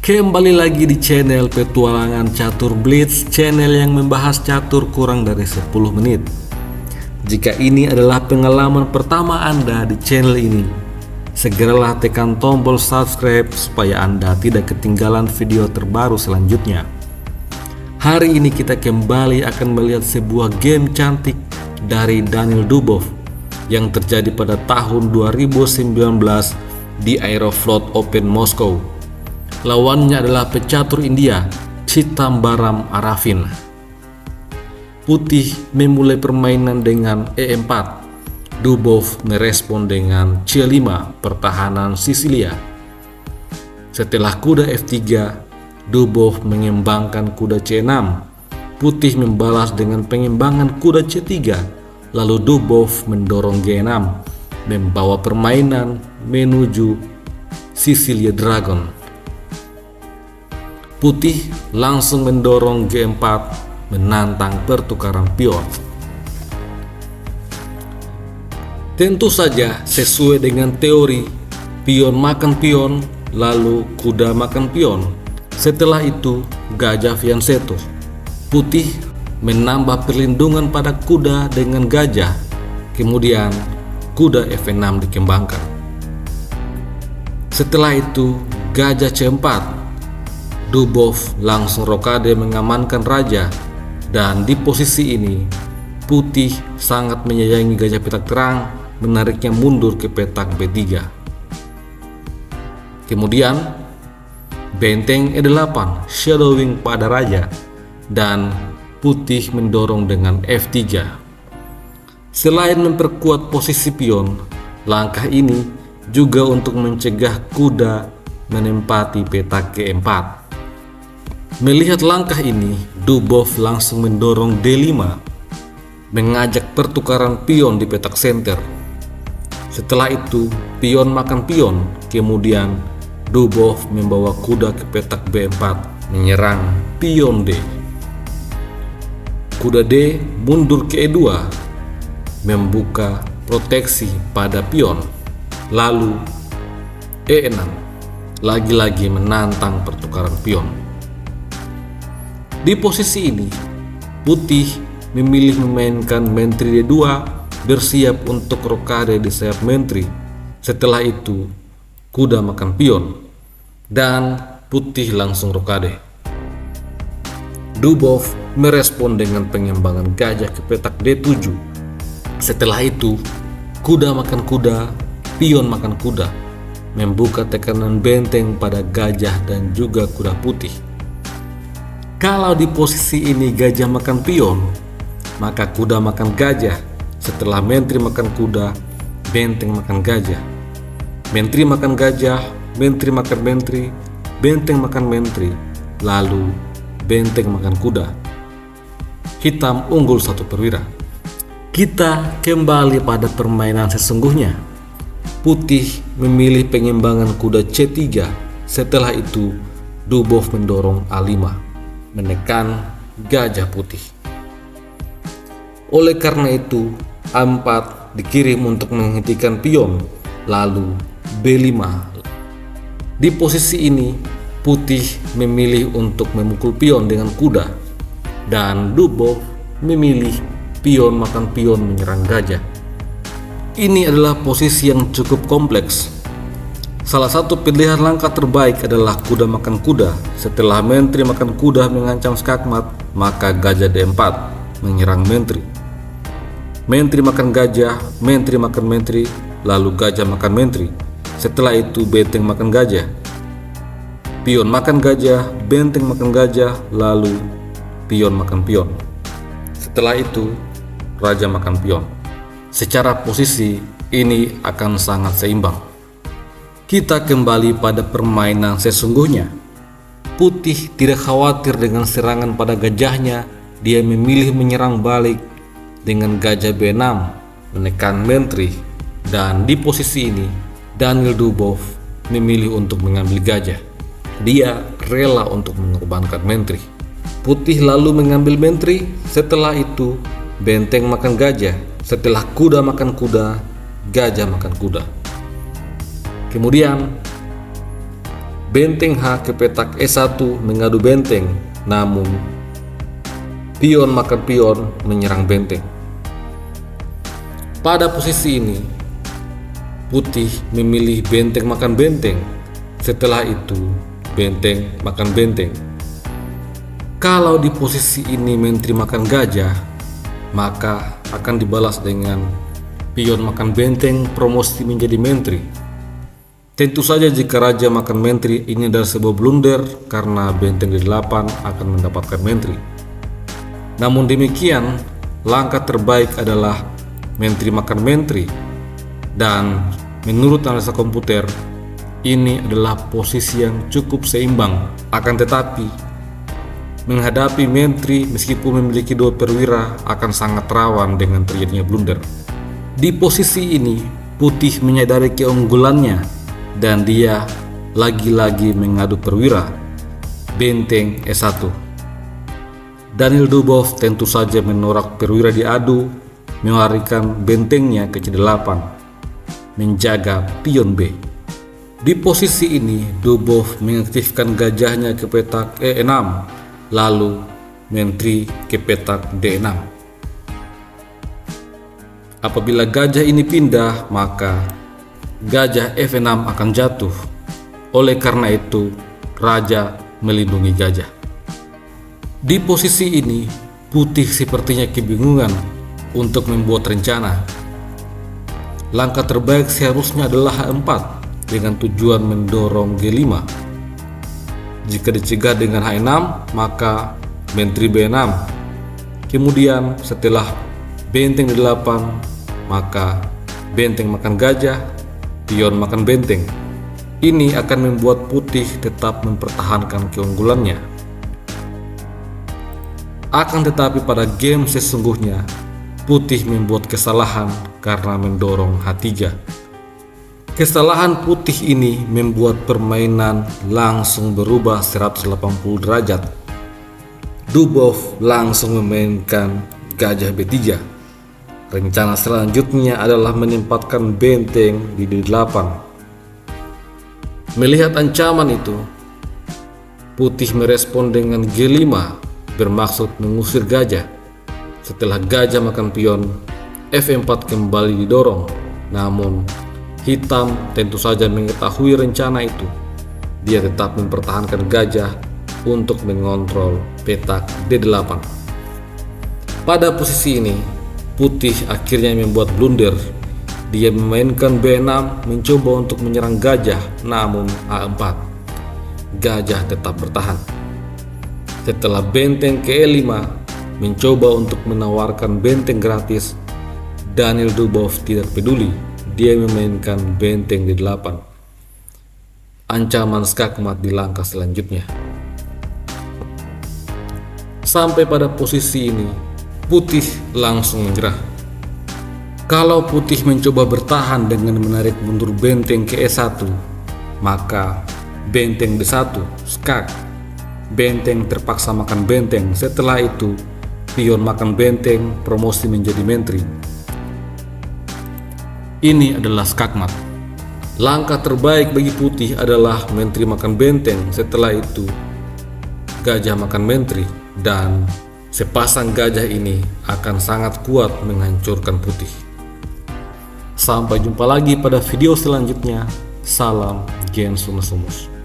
Kembali lagi di channel Petualangan Catur Blitz, channel yang membahas catur kurang dari 10 menit. Jika ini adalah pengalaman pertama Anda di channel ini, segeralah tekan tombol subscribe supaya Anda tidak ketinggalan video terbaru selanjutnya. Hari ini kita kembali akan melihat sebuah game cantik dari Daniel Dubov yang terjadi pada tahun 2019 di Aeroflot Open Moskow. Lawannya adalah pecatur India, Chidambaram Arvind. Putih memulai permainan dengan E4. Dubov merespon dengan C5, pertahanan Sisilia. Setelah kuda F3, Dubov mengembangkan kuda C6. Putih membalas dengan pengembangan kuda C3. Lalu Dubov mendorong G6, membawa permainan menuju Sisilia Dragon. Putih langsung mendorong G4, menantang pertukaran pion. Tentu saja sesuai dengan teori pion makan pion, lalu kuda makan pion. Setelah itu gajah fianchetto. Putih menambah perlindungan pada kuda dengan gajah. Kemudian kuda F6 dikembangkan. Setelah itu gajah C4. Dubov langsung rokade mengamankan raja, dan di posisi ini Putih sangat menyayangi gajah petak terang, menariknya mundur ke petak B3. Kemudian benteng E8 shadowing pada raja, dan Putih mendorong dengan F3. Selain memperkuat posisi pion, langkah ini juga untuk mencegah kuda menempati petak G4. Melihat langkah ini, Dubov langsung mendorong D5, mengajak pertukaran pion di petak center. Setelah itu, pion makan pion, kemudian Dubov membawa kuda ke petak B4, menyerang pion D. Kuda D mundur ke E2, membuka proteksi pada pion. Lalu E6, lagi-lagi menantang pertukaran pion. Di posisi ini, Putih memilih memainkan menteri D2, bersiap untuk rokade di sayap menteri. Setelah itu, kuda makan pion, dan Putih langsung rokade. Dubov merespon dengan pengembangan gajah ke petak D7. Setelah itu, kuda makan kuda, pion makan kuda, membuka tekanan benteng pada gajah dan juga kuda Putih. Kalau di posisi ini gajah makan pion, maka kuda makan gajah. Setelah menteri makan kuda, benteng makan gajah. Menteri makan gajah, menteri makan menteri, benteng makan menteri, lalu benteng makan kuda. Hitam unggul 1 perwira. Kita kembali pada permainan sesungguhnya. Putih memilih pengembangan kuda C3. Setelah itu Dubov mendorong A5, menekan gajah Putih. Oleh karena itu, A4 dikirim untuk menghentikan pion, lalu B5. Di posisi ini, Putih memilih untuk memukul pion dengan kuda, dan Dubov memilih pion makan pion menyerang gajah. Ini adalah posisi yang cukup kompleks. Salah satu pilihan langkah terbaik adalah kuda makan kuda. Setelah menteri makan kuda mengancam skakmat, maka gajah D4 menyerang menteri. Menteri makan gajah, menteri makan menteri, lalu gajah makan menteri. Setelah itu benteng makan gajah. Pion makan gajah, benteng makan gajah, lalu pion makan pion. Setelah itu raja makan pion. Secara posisi ini akan sangat seimbang. Kita kembali pada permainan sesungguhnya. Putih tidak khawatir dengan serangan pada gajahnya. Dia memilih menyerang balik dengan gajah B6, menekan menteri. Dan di posisi ini, Daniel Dubov memilih untuk mengambil gajah. Dia rela untuk mengorbankan menteri. Putih lalu mengambil menteri. Setelah itu, benteng makan gajah. Setelah kuda makan kuda, gajah makan kuda. Kemudian benteng H ke petak E1 mengadu benteng, namun pion makan pion menyerang benteng. Pada posisi ini, putih memilih benteng makan benteng. Setelah itu, benteng makan benteng. Kalau di posisi ini menteri makan gajah, maka akan dibalas dengan pion makan benteng promosi menjadi menteri. Tentu saja jika raja makan menteri, ini adalah sebuah blunder karena benteng D8 akan mendapatkan menteri. Namun demikian, langkah terbaik adalah menteri makan menteri, dan menurut analisa komputer ini adalah posisi yang cukup seimbang. Akan tetapi menghadapi menteri meskipun memiliki 2 perwira akan sangat rawan dengan terjadinya blunder. Di posisi ini putih menyadari keunggulannya dan dia lagi-lagi mengadu perwira, benteng E1. Daniel Dubov tentu saja menorak perwira diadu, melarikan bentengnya ke C8, menjaga pion B. Di posisi ini Dubov mengaktifkan gajahnya ke petak E6, lalu menteri ke petak D6. Apabila gajah ini pindah, maka gajah F6 akan jatuh. Oleh karena itu, raja melindungi gajah. Di posisi ini, putih sepertinya kebingungan untuk membuat rencana. Langkah terbaik seharusnya adalah H4 dengan tujuan mendorong G5. Jika dicegah dengan H6, maka menteri B6. Kemudian setelah benteng D8, maka benteng makan gajah, pion makan benteng. Ini akan membuat putih tetap mempertahankan keunggulannya. Akan tetapi pada game sesungguhnya, putih membuat kesalahan karena mendorong H3. Kesalahan putih ini membuat permainan langsung berubah 180 derajat. Dubov langsung memainkan gajah B3. Rencana selanjutnya adalah menempatkan benteng di D8. Melihat ancaman itu, putih merespon dengan G5 bermaksud mengusir gajah. Setelah gajah makan pion, F4 kembali didorong. Namun hitam tentu saja mengetahui rencana itu. Dia tetap mempertahankan gajah untuk mengontrol petak D8. Pada posisi ini, putih akhirnya membuat blunder. Dia memainkan B6 mencoba untuk menyerang gajah, namun A4. Gajah tetap bertahan. Setelah benteng ke E5 mencoba untuk menawarkan benteng gratis, Daniel Dubov tidak peduli. Dia memainkan benteng D8. Ancaman skakmat di langkah selanjutnya. Sampai pada posisi ini, putih langsung menyerah. Kalau putih mencoba bertahan dengan menarik mundur benteng ke E1, maka benteng D1 skak. Benteng terpaksa makan benteng. Setelah itu, pion makan benteng, promosi menjadi menteri. Ini adalah skakmat. Langkah terbaik bagi putih adalah menteri makan benteng. Setelah itu, gajah makan menteri, dan sepasang gajah ini akan sangat kuat menghancurkan putih. Sampai jumpa lagi pada video selanjutnya. Salam Gen Sumus.